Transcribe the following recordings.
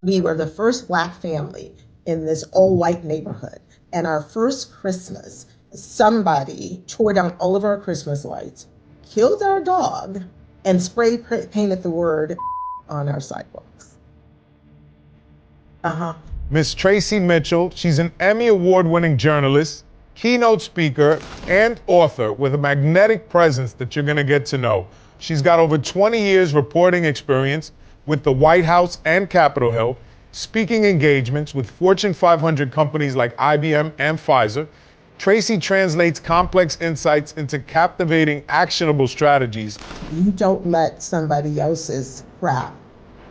We were the first Black family in this all-white neighborhood. And our first Christmas, somebody tore down all of our Christmas lights, killed our dog, and painted the word on our sidewalks. Uh-huh. Miss Traci Mitchell, she's an Emmy Award-winning journalist, keynote speaker, and author with a magnetic presence that you're gonna get to know. She's got over 20 years reporting experience with the White House and Capitol Hill, speaking engagements with Fortune 500 companies like IBM and Pfizer. Traci translates complex insights into captivating, actionable strategies. You don't let somebody else's crap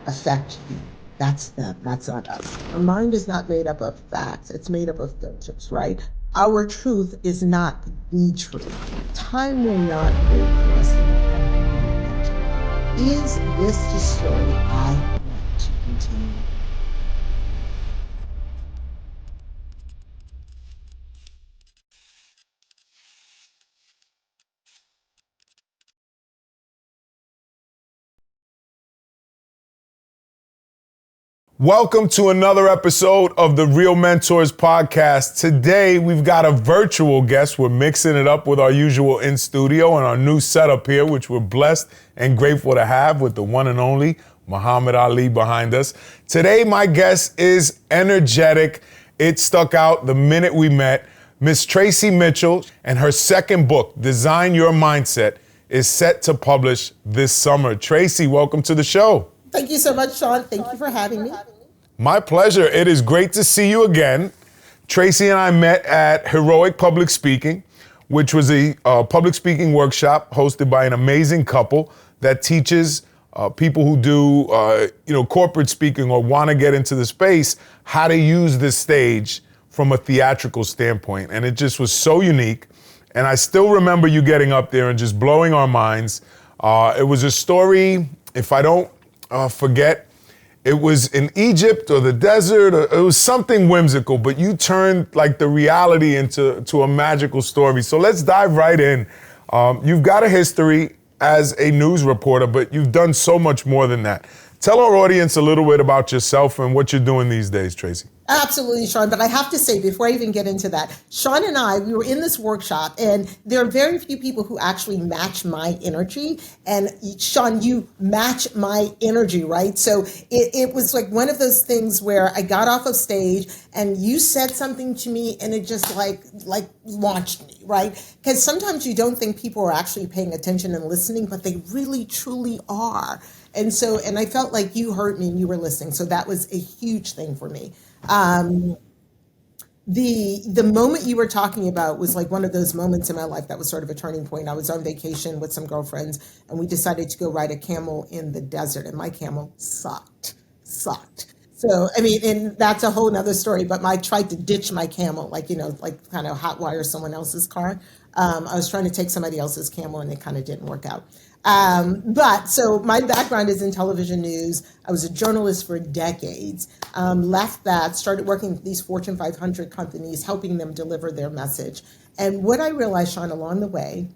affect you. That's them. That's not us. Our mind is not made up of facts. It's made up of filters, right? Our truth is not the truth. Time will not wait for us. Is this the story I want to continue? Welcome to another episode of the Real Mentors podcast. Today, we've got a virtual guest. We're mixing it up with our usual in studio and our new setup here, which we're blessed and grateful to have with the one and only Muhammad Ali behind us. Today, my guest is energetic. It stuck out the minute we met. Miss Traci Mitchell and her second book, Design Your Mindset, is set to publish this summer. Traci, welcome to the show. Thank you so much, Sean. Thank you for having me. My pleasure. It is great to see you again. Traci and I met at Heroic Public Speaking, which was a public speaking workshop hosted by an amazing couple that teaches people who do corporate speaking or want to get into the space how to use this stage from a theatrical standpoint. And it just was so unique. And I still remember you getting up there and just blowing our minds. It was a story, if I don't forget, it was in Egypt or the desert, or it was something whimsical, but you turned like the reality into a magical story. So let's dive right in. You've got a history as a news reporter, but you've done so much more than that. Tell our audience a little bit about yourself and what you're doing these days, Traci. Absolutely, Sean. But I have to say, before I even get into that, Sean and I, we were in this workshop, and there are very few people who actually match my energy. And Sean, you match my energy, right? So it was like one of those things where I got off of stage and you said something to me and it just like launched me, right? Because sometimes you don't think people are actually paying attention and listening, but they really, truly are. And I felt like you heard me and you were listening. So that was a huge thing for me. The moment you were talking about was like one of those moments in my life that was sort of a turning point. I was on vacation with some girlfriends and we decided to go ride a camel in the desert, and my camel sucked. So, I mean, and that's a whole nother story, but I tried to ditch my camel, like kind of hotwire someone else's car. I was trying to take somebody else's camel and it kind of didn't work out. But so my background is in television news. I was a journalist for decades, left that, started working with these Fortune 500 companies, helping them deliver their message. And what I realized, Sean, along the way,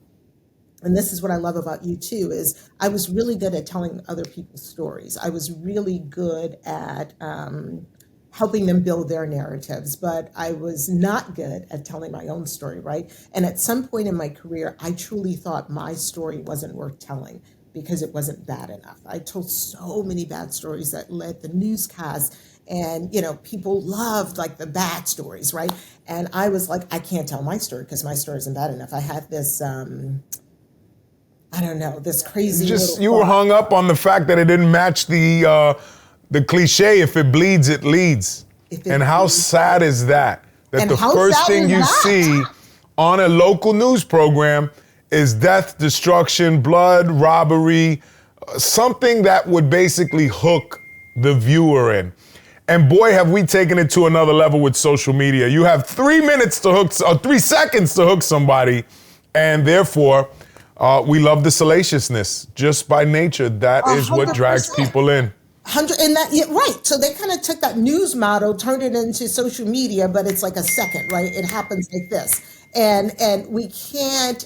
and this is what I love about you too, is I was really good at telling other people's stories. I was really good at helping them build their narratives, but I was not good at telling my own story, right? And at some point in my career, I truly thought my story wasn't worth telling because it wasn't bad enough. I told so many bad stories that led the newscast, and people loved like the bad stories, right? And I was like, I can't tell my story because my story isn't bad enough. I had this I don't know, this crazy You were hung up on the fact that it didn't match the cliche, if it bleeds, it leads. And how sad is that? That the first thing you see on a local news program is death, destruction, blood, robbery, something that would basically hook the viewer in. And boy, have we taken it to another level with social media. You have 3 minutes to hook, or 3 seconds to hook somebody, and therefore, we love the salaciousness just by nature. That is 100%. What drags people in. Right. So they kind of took that news model, turned it into social media, but it's like a second, right? It happens like this. And we can't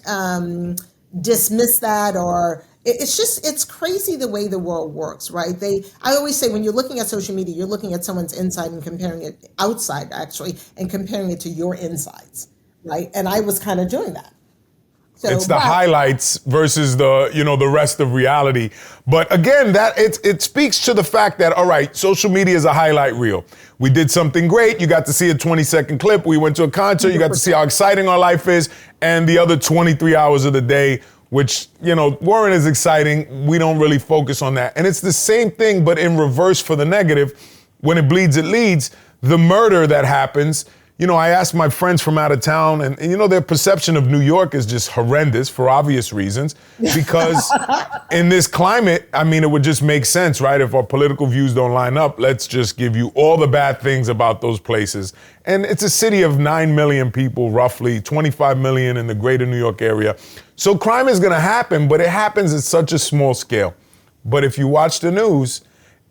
dismiss that or It's crazy the way the world works, right? I always say when you're looking at social media, you're looking at someone's inside and comparing it outside actually, and comparing it to your insides, right? And I was kind of doing that. So, it's the highlights versus the rest of reality. But again, it speaks to the fact that, all right, social media is a highlight reel. We did something great. You got to see a 20-second clip. We went to a concert. You got to see how exciting our life is. And the other 23 hours of the day, which, weren't as exciting, we don't really focus on that. And it's the same thing, but in reverse for the negative. When it bleeds, it leads. The murder that happens. I asked my friends from out of town, and their perception of New York is just horrendous for obvious reasons. Because in this climate, it would just make sense, right? If our political views don't line up, let's just give you all the bad things about those places. And it's a city of 9 million people, roughly 25 million in the greater New York area. So crime is going to happen, but it happens at such a small scale. But if you watch the news,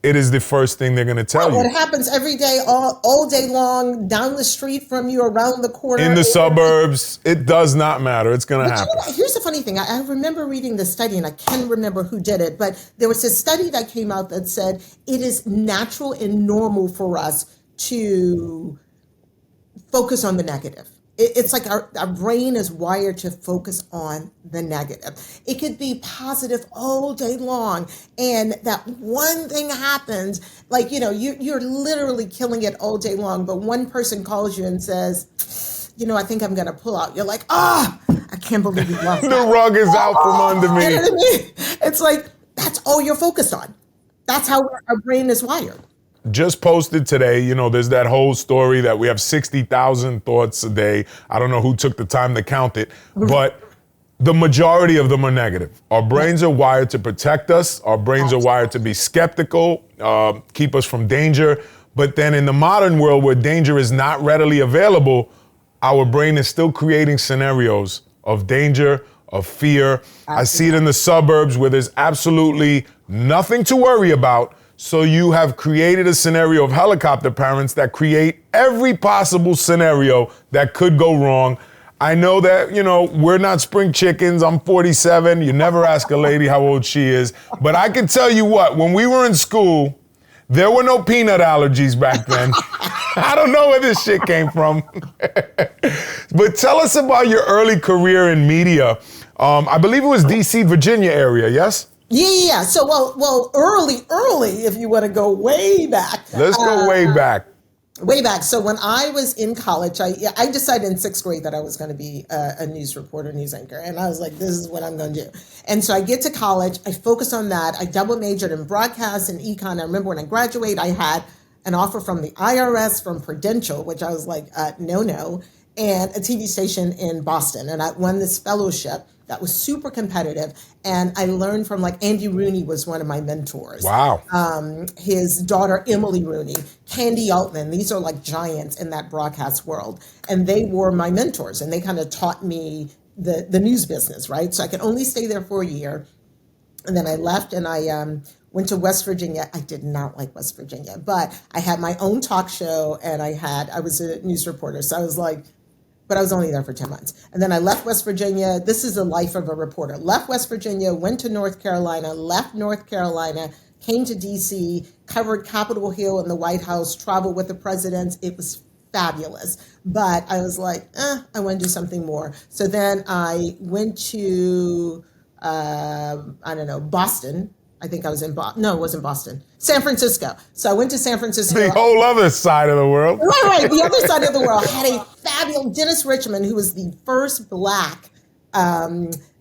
it is the first thing they're going to tell you. It happens every day, all day long, down the street from you, around the corner. In the suburbs. It does not matter. It's going to happen. Here's the funny thing. I remember reading this study, and I can't remember who did it, but there was a study that came out that said it is natural and normal for us to focus on the negative. It's like our brain is wired to focus on the negative. It could be positive all day long, and that one thing happens, like, you're literally killing it all day long, but one person calls you and says, I think I'm going to pull out. You're like, I can't believe you lost The rug is out from under me. You know what I mean? It's like, that's all you're focused on. That's how our brain is wired. Just posted today, there's that whole story that we have 60,000 thoughts a day. I don't know who took the time to count it, but the majority of them are negative. Our brains are wired to protect us. Our brains are wired to be skeptical, keep us from danger. But then in the modern world where danger is not readily available, our brain is still creating scenarios of danger, of fear. I see it in the suburbs where there's absolutely nothing to worry about. So you have created a scenario of helicopter parents that create every possible scenario that could go wrong. I know that, we're not spring chickens. I'm 47. You never ask a lady how old she is. But I can tell you what, when we were in school, there were no peanut allergies back then. I don't know where this shit came from. But tell us about your early career in media. I believe it was D.C., Virginia area, yes? Yeah. So, well, early, if you want to go way back. Let's go way back. Way back. So when I was in college, I decided in 6th grade that I was going to be a news reporter, news anchor. And I was like, this is what I'm going to do. And so I get to college, I focused on that. I double majored in broadcast and econ. I remember when I graduated, I had an offer from the IRS, from Prudential, which I was like, no, and a TV station in Boston. And I won this fellowship that was super competitive. And I learned from, like, Andy Rooney was one of my mentors. Wow. His daughter, Emily Rooney, Candy Altman, these are like giants in that broadcast world. And they were my mentors, and they kind of taught me the news business, right? So I could only stay there for a year. And then I left and I went to West Virginia. I did not like West Virginia, but I had my own talk show, and I was a news reporter. So I was like, but I was only there for 10 months. And then I left West Virginia. This is the life of a reporter. Left West Virginia, went to North Carolina, left North Carolina, came to DC, covered Capitol Hill and the White House, traveled with the presidents. It was fabulous. But I was like, I want to do something more. So then I went to, Boston. I think I was in Boston. No, it wasn't Boston. San Francisco. So I went to San Francisco. The whole other side of the world. Right. The other side of the world. Had a fabulous Dennis Richmond, who was the first Black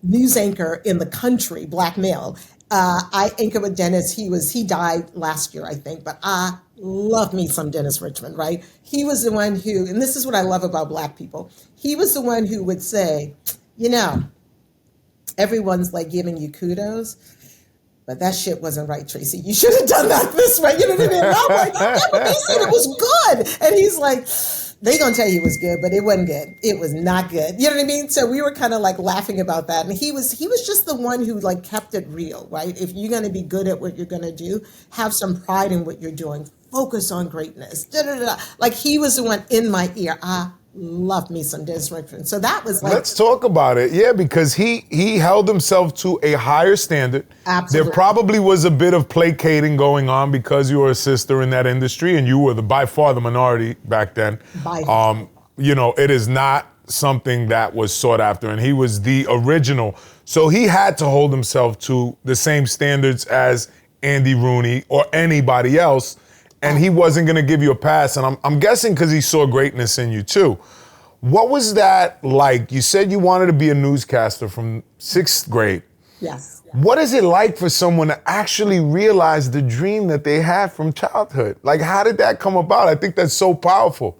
news anchor in the country, Black male. I anchored with Dennis. He died last year, I think, but I love me some Dennis Richmond, right? He was the one who, and this is what I love about Black people, he was the one who would say, everyone's like giving you kudos, but that shit wasn't right, Traci. You should have done that this way. You know what I mean? And I'm like, yeah, but they said it was good. And he's like, they gonna tell you it was good, but it wasn't good. It was not good. You know what I mean? So we were kind of like laughing about that. And he was just the one who like kept it real, right? If you're gonna be good at what you're gonna do, have some pride in what you're doing. Focus on greatness. Like he was the one in my ear. I love me some Dennis Richmond. So that was like, Let's talk about it. Yeah, because he held himself to a higher standard. absolutely. There probably was a bit of placating going on because you were a sister in that industry and you were by far the minority back then. By far. It is not something that was sought after, and he was the original. So he had to hold himself to the same standards as Andy Rooney or anybody else, and he wasn't going to give you a pass. And I'm guessing because he saw greatness in you too. What was that like? You said you wanted to be a newscaster from 6th grade. Yes. What is it like for someone to actually realize the dream that they had from childhood? Like, how did that come about? I think that's so powerful.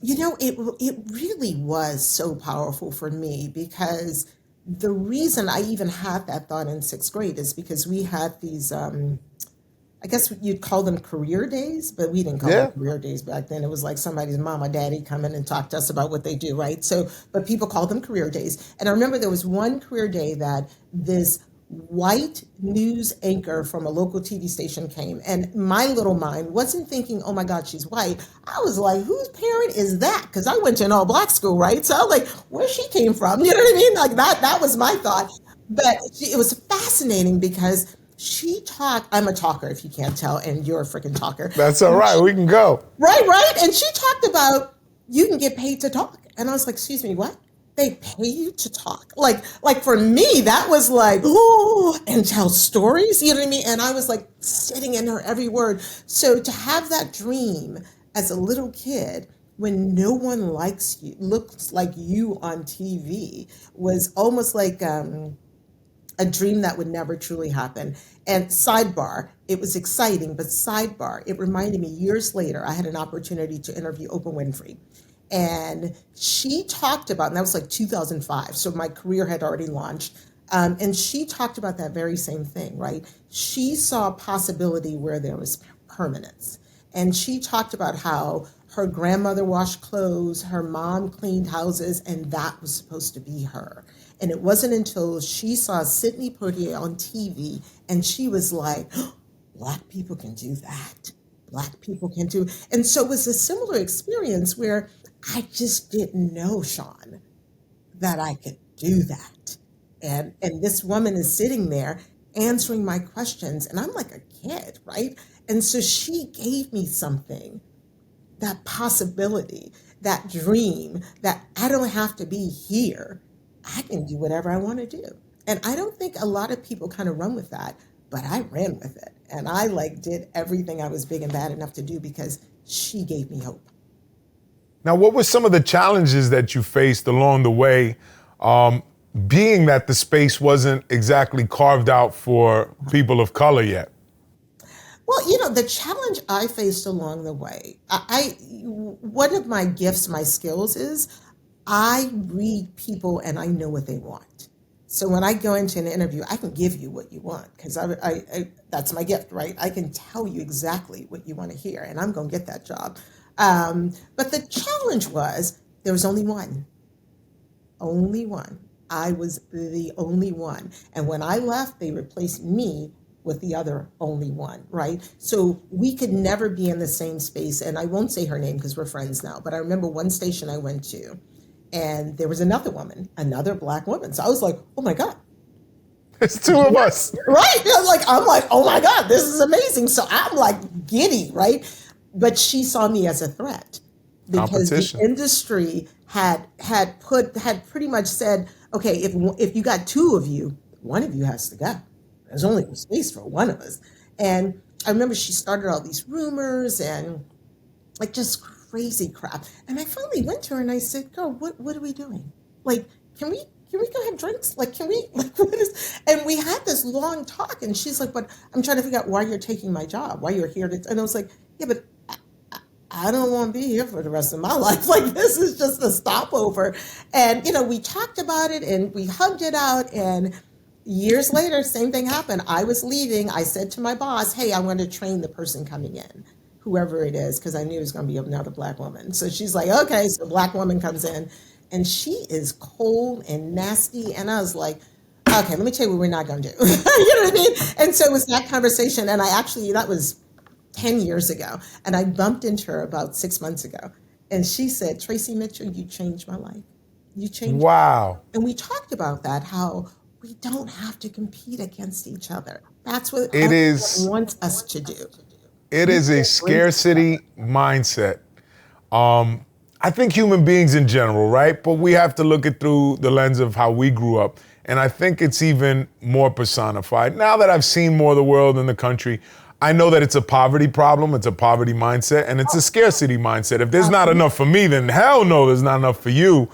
It really was so powerful for me because the reason I even had that thought in 6th grade is because we had these, I guess you'd call them career days, but we didn't call Yeah. them career days back then. It was like somebody's mom or daddy come in and talk to us about what they do, right? So, but people called them career days. And I remember there was one career day that this white news anchor from a local TV station came, and my little mind wasn't thinking, oh my God, she's white. I was like, whose parent is that? Because I went to an all black school, right? So I was like, where she came from? You know what I mean? Like that was my thought. But it was fascinating because she talked, I'm a talker if you can't tell, and you're a freaking talker. That's all right. We can go. Right. And she talked about you can get paid to talk. And I was like, excuse me, what? They pay you to talk. Like for me, that was like, oh, and tell stories, you know what I mean? And I was like sitting in her every word. So to have that dream as a little kid when no one likes you, looks like you on TV was almost like a dream that would never truly happen. And sidebar, it was exciting, but sidebar, it reminded me years later, I had an opportunity to interview Oprah Winfrey. And she talked about, and that was like 2005, so my career had already launched. And she talked about that very same thing, right? She saw a possibility where there was permanence. And she talked about how her grandmother washed clothes, her mom cleaned houses, and that was supposed to be her. And it wasn't until she saw Sidney Poitier on TV and she was like, oh, Black people can do that. Black people can do. And so it was a similar experience where I just didn't know, Sean, that I could do that. And this woman is sitting there answering my questions, and I'm like a kid, right? And so she gave me something, that possibility, that dream, that I don't have to be here. I can do whatever I want to do. And I don't think a lot of people kind of run with that, but I ran with it. And I did everything I was big and bad enough to do because she gave me hope. Now, what were some of the challenges that you faced along the way, being that the space wasn't exactly carved out for people of color yet? Well, the challenge I faced along the way, one of my gifts, my skills is I read people and I know what they want. So when I go into an interview, I can give you what you want because I that's my gift, right? I can tell you exactly what you want to hear, and I'm going to get that job. But the challenge was there was only one. I was the only one. And when I left, they replaced me with the other only one, right? So we could never be in the same space. And I won't say her name because we're friends now, but I remember one station I went to and there was another woman, another Black woman. So I was like, oh my God. It's two of us. Right. I'm like, oh my God, this is amazing. So I'm like giddy, right? But she saw me as a threat because the industry had pretty much said, okay, if you got two of you, one of you has to go. There's only space for one of us. And I remember she started all these rumors and like just crazy crap. And I finally went to her and I said, girl, what are we doing? Like, can we go have drinks? Like, can we, like, what is, and we had this long talk and she's like, but I'm trying to figure out why you're taking my job, why you're here. And I was like, yeah, but I don't want to be here for the rest of my life. Like, this is just a stopover. And, we talked about it and we hugged it out. And years later, same thing happened. I was leaving. I said to my boss, hey, I want to train the person coming in, whoever it is, because I knew it was going to be another Black woman. So she's like, okay, so Black woman comes in and she is cold and nasty. And I was like, okay, let me tell you what we're not going to do. You know what I mean? And so it was that conversation. And that was 10 years ago. And I bumped into her about 6 months ago. And she said, Traci Mitchell, you changed my life. You changed. Wow. And we talked about that, how we don't have to compete against each other. That's what It everyone is wants us to do. it is a scarcity mindset. I think human beings in general, right? But we have to look at through the lens of how we grew up. And I think it's even more personified. Now that I've seen more of the world and the country, I know that it's a poverty problem, it's a poverty mindset, and it's a scarcity mindset. If there's not enough for me, then hell no, there's not enough for you.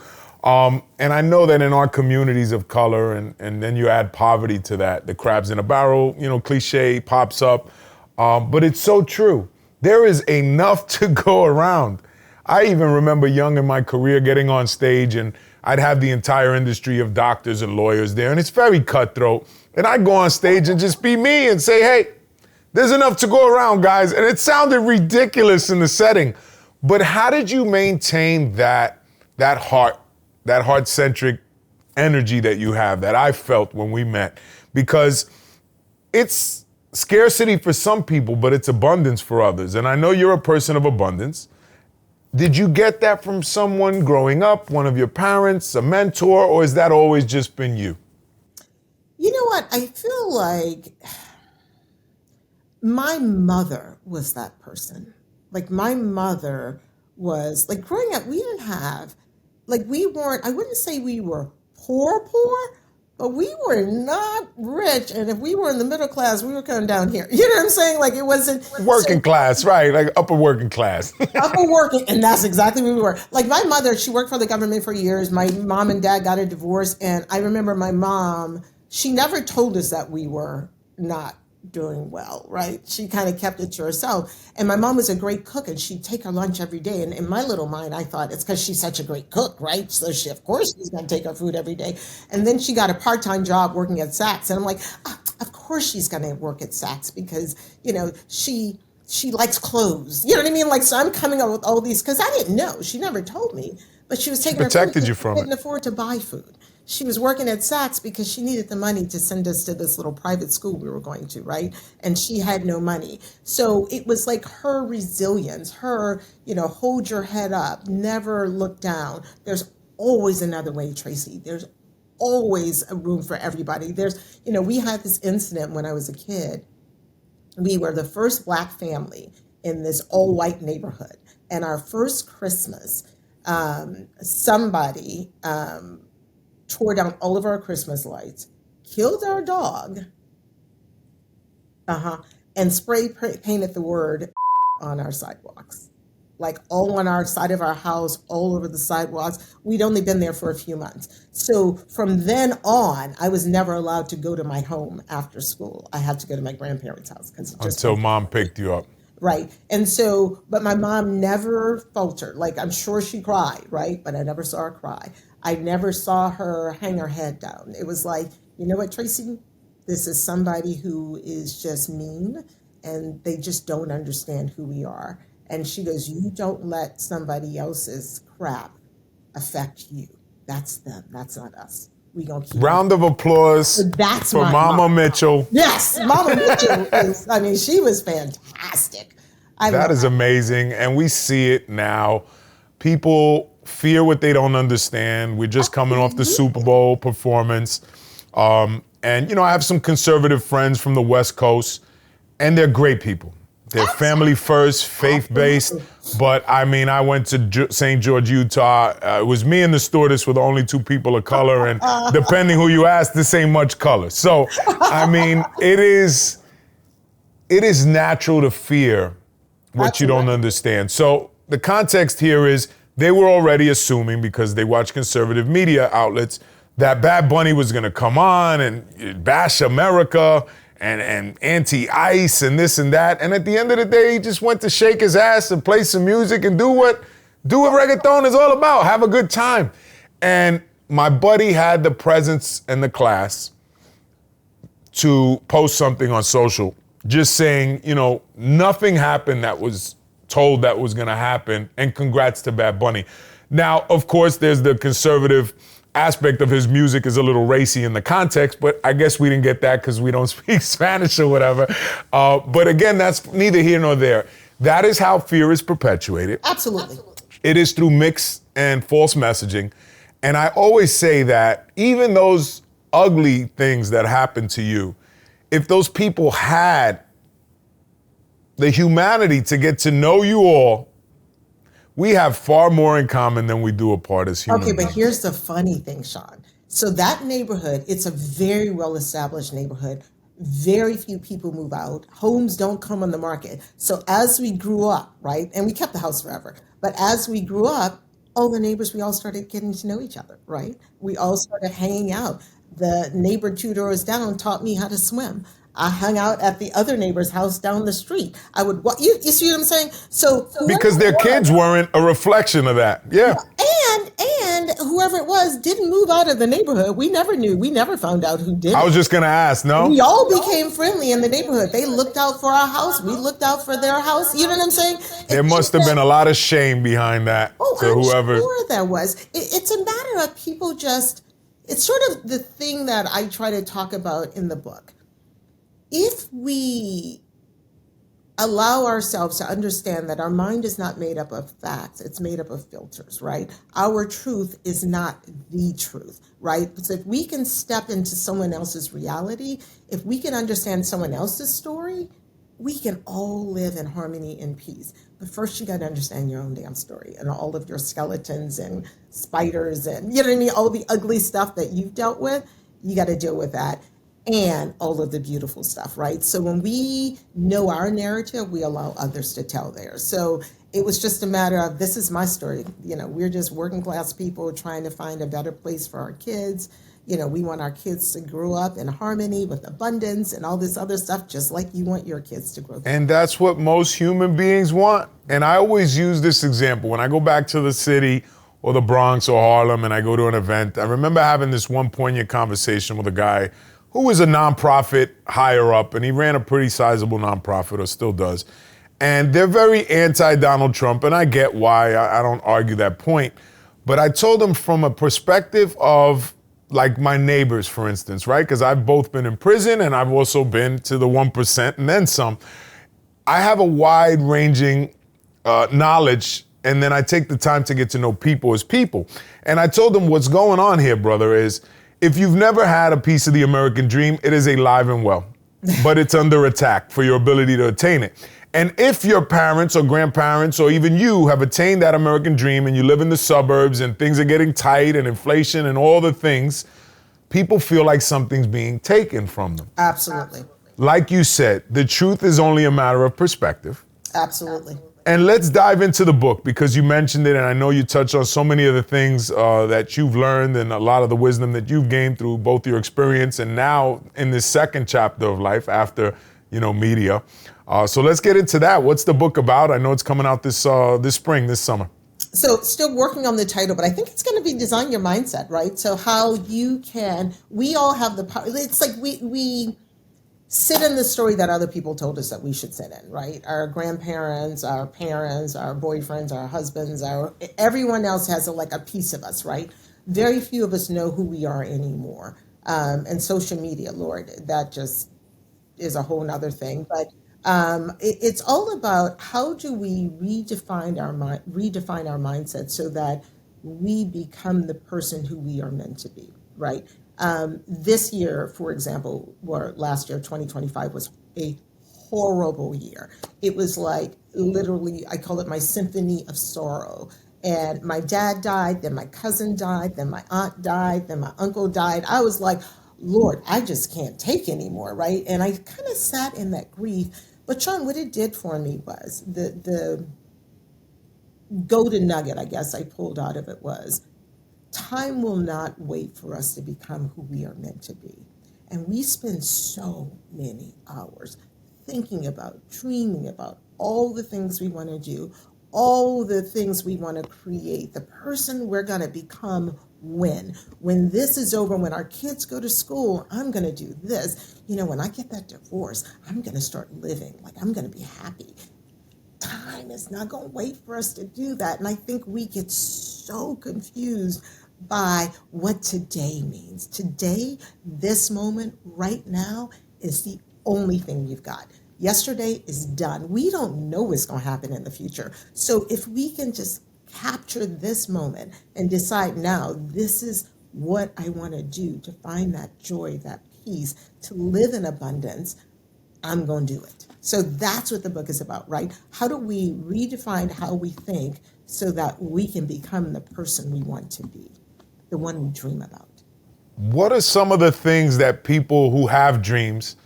And I know that in our communities of color, and then you add poverty to that, the crabs in a barrel, cliche pops up. But it's so true. There is enough to go around. I even remember young in my career getting on stage and I'd have the entire industry of doctors and lawyers there, and it's very cutthroat. And I'd go on stage and just be me and say, hey, there's enough to go around, guys. And it sounded ridiculous in the setting. But how did you maintain that heart-centric energy that you have, that I felt when we met? Because it's scarcity for some people, but it's abundance for others. And I know you're a person of abundance. Did you get that from someone growing up, one of your parents, a mentor, or has that always just been you? You know what? I feel like my mother was that person. Like my mother was, like growing up, we didn't have, like we weren't, I wouldn't say we were poor, but we were not rich. And if we were in the middle class, we were coming down here. You know what I'm saying? Like it wasn't. Working class, right, like upper working class. Upper working, and that's exactly where we were. Like my mother, she worked for the government for years. My mom and dad got a divorce. And I remember my mom, she never told us that we were not doing well, right? She kind of kept it to herself. And my mom was a great cook and she'd take her lunch every day. And in my little mind, I thought it's because she's such a great cook, right? So she, of course, she's going to take her food every day. And then she got a part-time job working at Saks. And I'm like, of course she's going to work at Saks because, she likes clothes. You know what I mean? Like, so I'm coming up with all these, because I didn't know. She never told me. But she was taking Protected her food. you from She it. couldn't afford to buy food. She was working at Saks because she needed the money to send us to this little private school we were going to, right? And she had no money. So it was like her resilience, her, hold your head up, never look down. There's always another way, Traci. There's always a room for everybody. We had this incident when I was a kid. We were the first Black family in this all-white neighborhood. And our first Christmas, somebody tore down all of our Christmas lights, killed our dog, and spray painted the word on our sidewalks. Like all on our side of our house, all over the sidewalks. We'd only been there for a few months. So from then on, I was never allowed to go to my home after school. I had to go to my grandparents' house. Until mom picked you up. Right. And so, but my mom never faltered. Like, I'm sure she cried, right? But I never saw her cry. I never saw her hang her head down. It was like, you know what, Traci? This is somebody who is just mean and they just don't understand who we are. And she goes, you don't let somebody else's crap affect you. That's them. That's not us. We gonna keep Round of applause So that's for my Mama mom. Mitchell. Yes, Mama Mitchell is, she was fantastic. That is amazing, and we see it now. People fear what they don't understand. We're just coming off the Super Bowl performance. And, I have some conservative friends from the West Coast, and they're great people. They're family first, faith-based. But, I went to St. George, Utah. It was me and the stewardess were the only two people of color, and depending who you ask, this ain't much color. So, it is natural to fear what you don't understand. So the context here is they were already assuming, because they watch conservative media outlets, that Bad Bunny was gonna come on and bash America and anti-ICE and this and that. And at the end of the day, he just went to shake his ass and play some music and do what reggaeton is all about, have a good time. And my buddy had the presence and the class to post something on social just saying, nothing happened that was told that was gonna happen, and congrats to Bad Bunny. Now, of course, there's the conservative aspect of his music is a little racy in the context, but I guess we didn't get that because we don't speak Spanish or whatever. But again, that's neither here nor there. That is how fear is perpetuated. Absolutely. It is through mixed and false messaging. And I always say that even those ugly things that happen to you, if those people had the humanity to get to know you all, we have far more in common than we do apart as human Okay, but beings. here's the funny thing, Sean. So that neighborhood, it's a very well-established neighborhood. Very few people move out. Homes don't come on the market. So as we grew up, right, and we kept the house forever, but as we grew up, all the neighbors, we all started getting to know each other, right? We all started hanging out. The neighbor 2 doors down taught me how to swim. I hung out at the other neighbor's house down the street. I would, you see what I'm saying? So Because their kids weren't a reflection of that. Yeah. and whoever it was didn't move out of the neighborhood. We never knew. We never found out who did I it. was just going to ask, no? We all became friendly in the neighborhood. They looked out for our house. We looked out for their house. You know what I'm saying? There must have been a lot of shame behind that to I'm whoever. sure there was. It's a matter of people just, it's sort of the thing that I try to talk about in the book. If we allow ourselves to understand that our mind is not made up of facts, it's made up of filters, right? Our truth is not the truth, right? So if we can step into someone else's reality, if we can understand someone else's story, we can all live in harmony and peace. But first you got to understand your own damn story and all of your skeletons and spiders and, you know what I mean, all the ugly stuff that you've dealt with, you got to deal with that. And all of the beautiful stuff, right? So when we know our narrative, we allow others to tell theirs. So it was just a matter of, this is my story. You know, we're just working class people trying to find a better place for our kids. You know, we want our kids to grow up in harmony with abundance and all this other stuff, just like you want your kids to grow up. And that's what most human beings want. And I always use this example. When I go back to the city or the Bronx or Harlem and I go to an event, I remember having this one poignant conversation with a guy who was a nonprofit higher up, and he ran a pretty sizable nonprofit, or still does. And they're very anti-Donald Trump, and I get why. I don't argue that point. But I told him from a perspective of, like, my neighbors, for instance, right? Because I've both been in prison, and I've also been to the 1% and then some. I have a wide-ranging knowledge, and then I take the time to get to know people as people. And I told him, what's going on here, brother, is if you've never had a piece of the American dream, it is alive and well, but it's under attack for your ability to attain it. And if your parents or grandparents or even you have attained that American dream and you live in the suburbs and things are getting tight and inflation and all the things, people feel like something's being taken from them. Absolutely. Like you said, the truth is only a matter of perspective. Absolutely. And let's dive into the book, because you mentioned it, and I know you touch on so many of the things that you've learned and a lot of the wisdom that you've gained through both your experience and now in this second chapter of life after, media. So let's get into that. What's the book about? I know it's coming out this spring, this summer. So still working on the title, but I think it's going to be Design Your Mindset, right? So how you can, we all have the power. It's like we sit in the story that other people told us that we should sit in, right? Our grandparents, our parents, our boyfriends, our husbands, everyone else has a piece of us, right? Very few of us know who we are anymore. And social media, Lord, that just is a whole nother thing. But it's all about how do we redefine our mindset so that we become the person who we are meant to be, right? This year, for example, or last year, 2025, was a horrible year. It was like literally, I call it my symphony of sorrow. And my dad died, then my cousin died, then my aunt died, then my uncle died. I was like, Lord, I just can't take anymore, right? And I kind of sat in that grief. But Sean, what it did for me was the golden nugget, I guess, I pulled out of it was, time will not wait for us to become who we are meant to be. And we spend so many hours thinking about, dreaming about all the things we want to do, all the things we want to create, the person we're going to become when this is over, when our kids go to school, I'm going to do this. When I get that divorce, I'm going to start living, like I'm going to be happy. Time is not going to wait for us to do that. And I think we get so confused by what today means. Today, this moment right now is the only thing we've got. Yesterday is done. We don't know what's going to happen in the future. So if we can just capture this moment and decide now, this is what I want to do to find that joy, that peace, to live in abundance, I'm going to do it. So that's what the book is about, right? How do we redefine how we think so that we can become the person we want to be, the one we dream about? What are some of the things that people who have dreams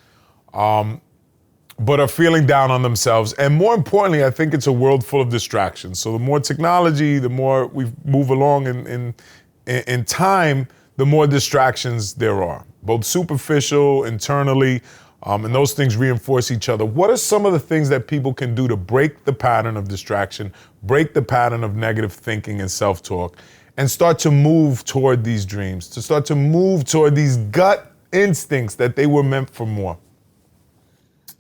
but are feeling down on themselves? And more importantly, I think it's a world full of distractions. So the more technology, the more we move along in time, the more distractions there are, both superficial, internally, and those things reinforce each other. What are some of the things that people can do to break the pattern of distraction, break the pattern of negative thinking and self-talk, and start to move toward these dreams, to start to move toward these gut instincts that they were meant for more?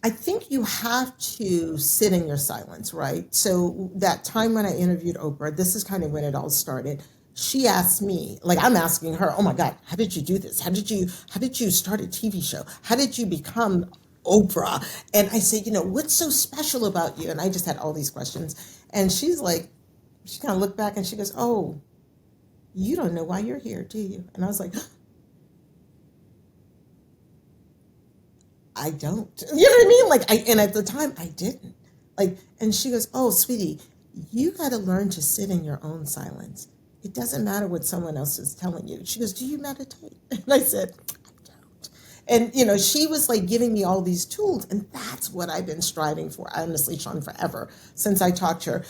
I think you have to sit in your silence, right? So that time when I interviewed Oprah, this is kind of when it all started. She asked me, like I'm asking her, oh my God, how did you do this? How did you start a TV show? How did you become Oprah? And I said, what's so special about you? And I just had all these questions. And she's like, she kind of looked back and she goes, oh, you don't know why you're here, do you? And I was like, I don't. You know what I mean? And at the time I didn't. And she goes, oh, sweetie, you got to learn to sit in your own silence. It doesn't matter what someone else is telling you. She goes, do you meditate? And I said, I don't. And, she was like giving me all these tools. And that's what I've been striving for, honestly, Sean, forever. Since I talked to her,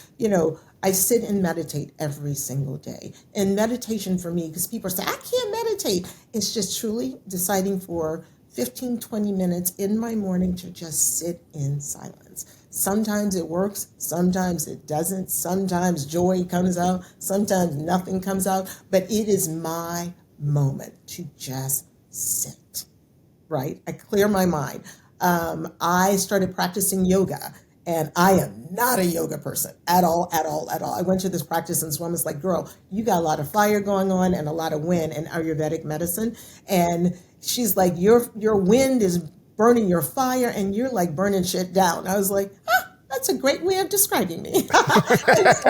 I sit and meditate every single day. And meditation for me, because people say, I can't meditate. It's just truly deciding for 15, 20 minutes in my morning to just sit in silence. Sometimes it works, sometimes it doesn't, sometimes joy comes out, sometimes nothing comes out, but it is my moment to just sit, right? I clear my mind. I started practicing yoga, and I am not a yoga person at all. I went to this practice and this woman was like, girl, you got a lot of fire going on and a lot of wind in Ayurvedic medicine. And she's like, your wind is burning your fire and you're like burning shit down. I was like, that's a great way of describing me. That's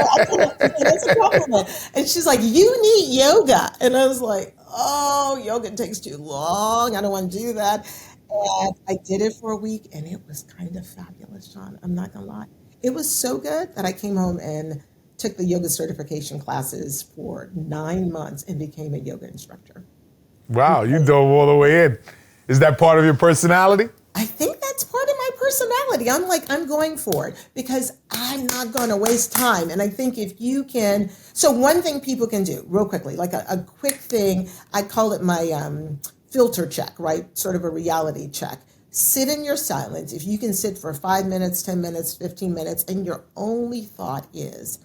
a compliment. And she's like, you need yoga. And I was like, oh, yoga takes too long. I don't want to do that. And I did it for a week and it was kind of fabulous, Sean. I'm not going to lie. It was so good that I came home and took the yoga certification classes for 9 months and became a yoga instructor. Wow, you dove all the way in. Is that part of your personality? I think that's part of my personality. I'm going for it because I'm not going to waste time. And I think if you can, so one thing people can do real quickly, like a quick thing, I call it my filter check, right? Sort of a reality check. Sit in your silence. If you can sit for 5 minutes, 10 minutes, 15 minutes, and your only thought is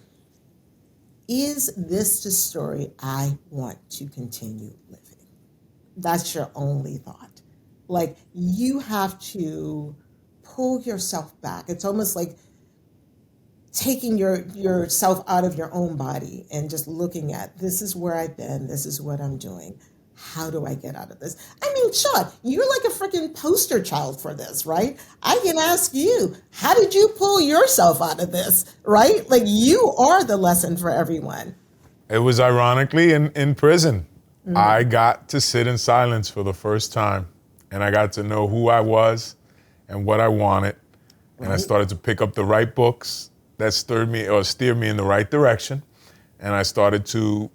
this the story I want to continue living? That's your only thought. Like you have to pull yourself back. It's almost like taking yourself out of your own body and just looking at, this is where I've been, this is what I'm doing. How do I get out of this? I mean, Sean, you're like a freaking poster child for this, right? I can ask you, how did you pull yourself out of this, right? Like you are the lesson for everyone. It was ironically in prison. Mm-hmm. I got to sit in silence for the first time, and I got to know who I was and what I wanted. And I started to pick up the right books that steered me in the right direction. And I started to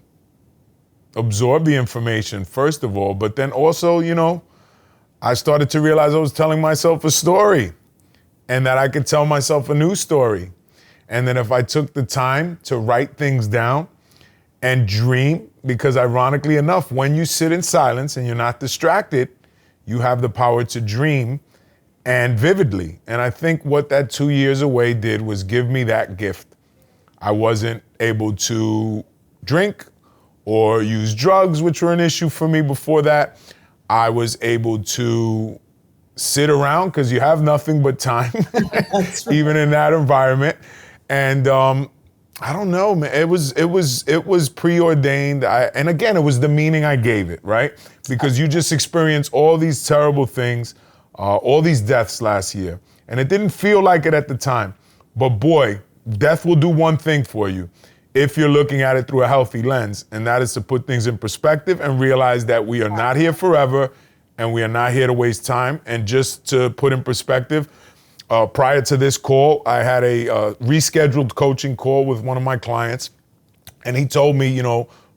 absorb the information, first of all, but then also, I started to realize I was telling myself a story and that I could tell myself a new story. And then if I took the time to write things down and dream, because ironically enough, when you sit in silence and you're not distracted, you have the power to dream and vividly. And I think what that 2 years away did was give me that gift. I wasn't able to drink or use drugs, which were an issue for me before that. I was able to sit around because you have nothing but time, even in that environment. And I don't know, man. It was preordained. And again, it was the meaning I gave it, right? Because you just experienced all these terrible things, all these deaths last year, and it didn't feel like it at the time. But boy, death will do one thing for you. if you're looking at it through a healthy lens, and that is to put things in perspective and realize that we are not here forever and we are not here to waste time. And just to put in perspective, prior to this call, I had a rescheduled coaching call with one of my clients, and he told me,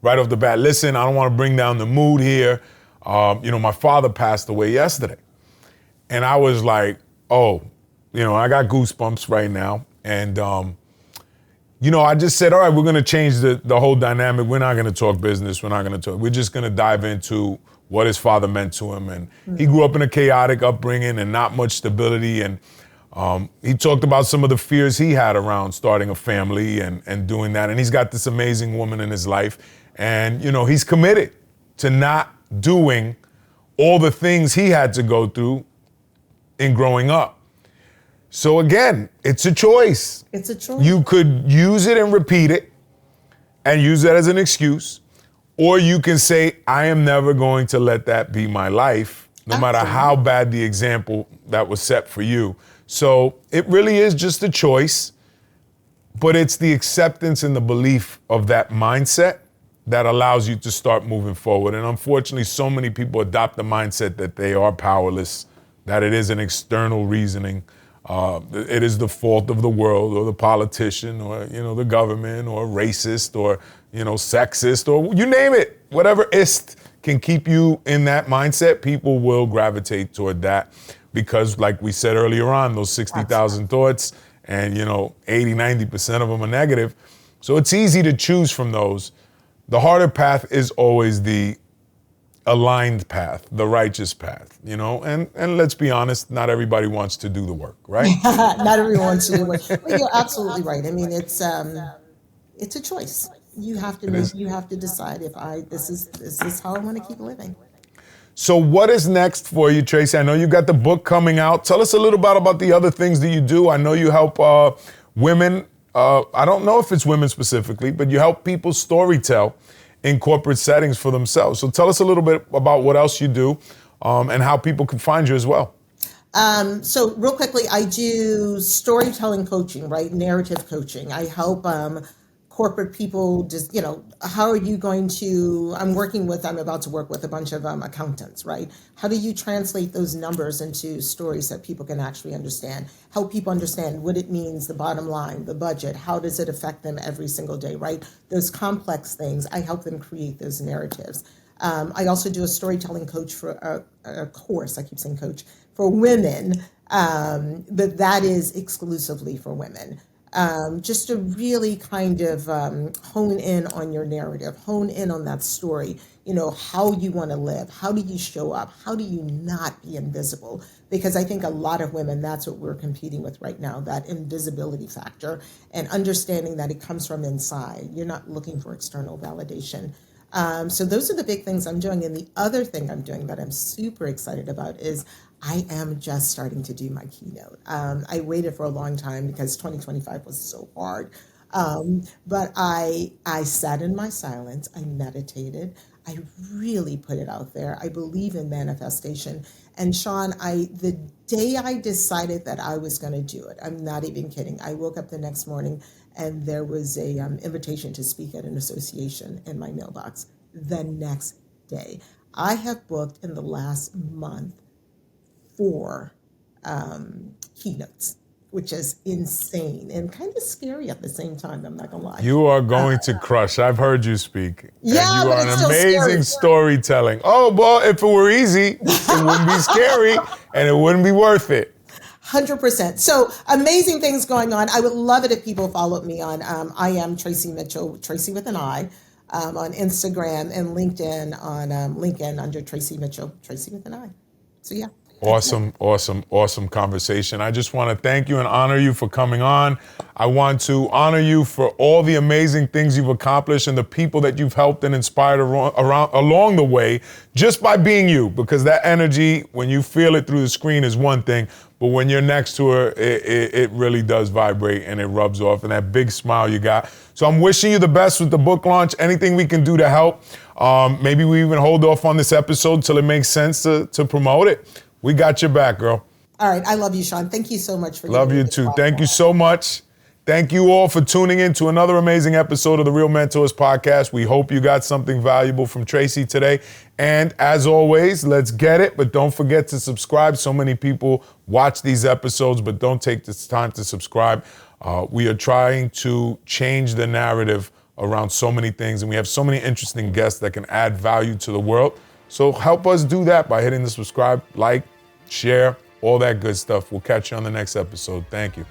right off the bat, listen, I don't want to bring down the mood here. My father passed away yesterday. And I was like, oh, I got goosebumps right now. And, I just said, all right, we're going to change the whole dynamic. We're not going to talk business. We're just going to dive into what his father meant to him. And he grew up in a chaotic upbringing and not much stability. And he talked about some of the fears he had around starting a family and doing that. And he's got this amazing woman in his life. And, he's committed to not doing all the things he had to go through in growing up. So again, it's a choice. It's a choice. You could use it and repeat it and use that as an excuse. Or you can say, I am never going to let that be my life, no matter how bad the example that was set for you. So it really is just a choice, but it's the acceptance and the belief of that mindset that allows you to start moving forward. And unfortunately, so many people adopt the mindset that they are powerless, that it is an external reasoning. It is the fault of the world or the politician or, the government or racist or, sexist or you name it. Whatever ist can keep you in that mindset, people will gravitate toward that because, like we said earlier on, those 60,000 thoughts and, 80, 90% of them are negative. So it's easy to choose from those. The harder path is always the aligned path, the righteous path, and let's be honest, not everybody wants to do the work, right? Not everyone wants to do the work. But you're absolutely right. I mean, it's a choice. You have to decide if this is how I want to keep living. So what is next for you, Traci? I know you got the book coming out. Tell us a little bit about the other things that you do. I know you help women. I don't know if it's women specifically, but you help people storytell in corporate settings for themselves. So tell us a little bit about what else you do and how people can find you as well. So real quickly, I do storytelling coaching, right? Narrative coaching. I help corporate people just, how are you going to, I'm about to work with a bunch of accountants, right? How do you translate those numbers into stories that people can actually understand? Help people understand what it means, the bottom line, the budget, how does it affect them every single day, right? Those complex things, I help them create those narratives. I also do a storytelling coach for a course, I keep saying coach, for women, but that is exclusively for women. Just to really kind of hone in on your narrative, hone in on that story, how you want to live, how do you show up, how do you not be invisible? Because I think a lot of women, that's what we're competing with right now, that invisibility factor, and understanding that it comes from inside. You're not looking for external validation. So those are the big things I'm doing. And the other thing I'm doing that I'm super excited about is I am just starting to do my keynote. I waited for a long time because 2025 was so hard. But I sat in my silence. I meditated. I really put it out there. I believe in manifestation. And Sean, the day I decided that I was going to do it, I'm not even kidding. I woke up the next morning and there was a invitation to speak at an association in my mailbox the next day. I have booked in the last month 4 keynotes, which is insane and kind of scary at the same time. I'm not gonna lie. You are going to crush. I've heard you speak. Yeah, and you but are it's an amazing storytelling. Oh, well, if it were easy, it wouldn't be scary and it wouldn't be worth it. 100%. So amazing things going on. I would love it if people followed me on I am Traci Mitchell, Traci with an I, on Instagram and LinkedIn on LinkedIn under Traci Mitchell, Traci with an I. So yeah. Awesome conversation. I just want to thank you and honor you for coming on. I want to honor you for all the amazing things you've accomplished and the people that you've helped and inspired along the way just by being you, because that energy, when you feel it through the screen is one thing, but when you're next to her, it really does vibrate and it rubs off, and that big smile you got. So I'm wishing you the best with the book launch. Anything we can do to help. Maybe we even hold off on this episode till it makes sense to promote it. We got your back, girl. All right. I love you, Sean. Thank you so much for Love you too. Thank you so much. Thank you all for tuning in to another amazing episode of the Real Mentors Podcast. We hope you got something valuable from Traci today. And as always, let's get it, but don't forget to subscribe. So many people watch these episodes, but don't take this time to subscribe. We are trying to change the narrative around so many things, and we have so many interesting guests that can add value to the world. So help us do that by hitting the subscribe, like, share, all that good stuff. We'll catch you on the next episode. Thank you.